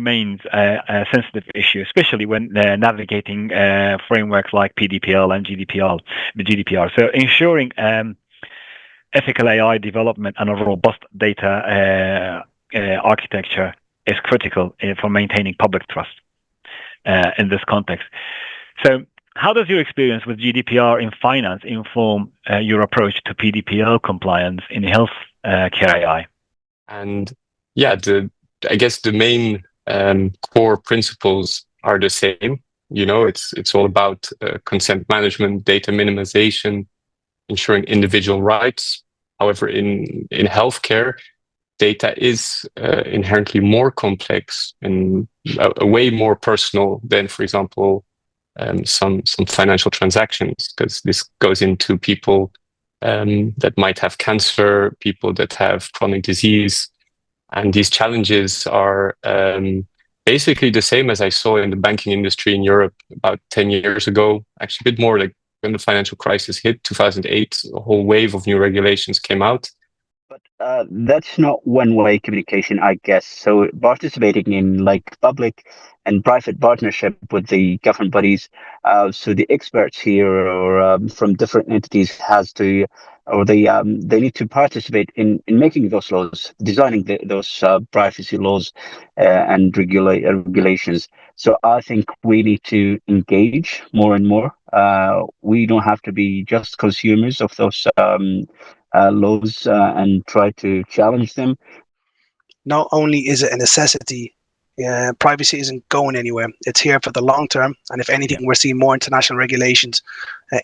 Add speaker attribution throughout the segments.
Speaker 1: remains a sensitive issue, especially when navigating frameworks like PDPL and GDPR. So ensuring ethical AI development and a robust data architecture is critical for maintaining public trust in this context. So how does your experience with GDPR in finance inform your approach to PDPL compliance in health care AI?
Speaker 2: And yeah, I guess the main core principles are the same. You know, it's all about consent management, data minimization, ensuring individual rights. However, in healthcare, data is inherently more complex and a way more personal than, for example, some financial transactions, because this goes into people that might have cancer, people that have chronic disease. And these challenges are basically the same as I saw in the banking industry in Europe about 10 years ago, actually a bit more, like when the financial crisis hit, 2008, a whole wave of new regulations came out.
Speaker 3: But that's not one-way communication, I guess. So participating in like public and private partnership with the government bodies, so the experts here or from different entities has to, or they need to participate in making those laws, designing those privacy laws and regulations. So I think we need to engage more and more. We don't have to be just consumers of those laws and try to challenge them.
Speaker 4: Not only is it a necessity, privacy isn't going anywhere. It's here for the long term. And if anything, we're seeing more international regulations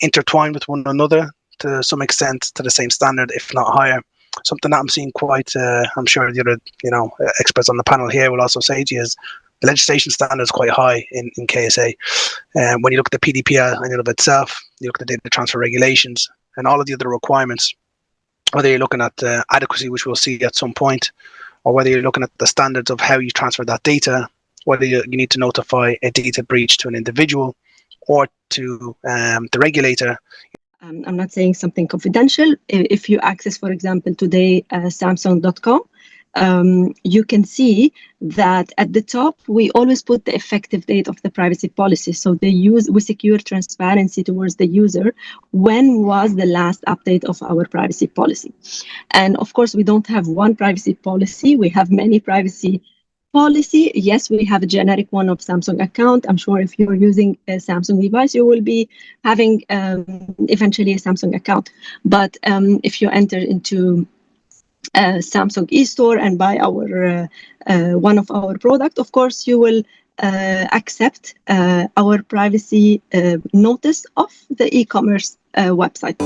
Speaker 4: intertwined with one another to some extent to the same standard, if not higher. Something that I'm seeing quite, I'm sure the other experts on the panel here will also say to you is the legislation standard is quite high in KSA. When you look at the PDPL in and of itself, you look at the data transfer regulations and all of the other requirements, whether you're looking at adequacy, which we'll see at some point, or whether you're looking at the standards of how you transfer that data, whether you need to notify a data breach to an individual or to the regulator.
Speaker 5: I'm not saying something confidential. If you access, for example, today Samsung.com, you can see that at the top, we always put the effective date of the privacy policy. So we secure transparency towards the user. When was the last update of our privacy policy? And of course, we don't have one privacy policy. We have many privacy policy. Yes, we have a generic one of Samsung account. I'm sure if you're using a Samsung device, you will be having eventually a Samsung account. But if you enter into Samsung e-store and buy our one of our product, of course you will accept our privacy notice of the e-commerce website.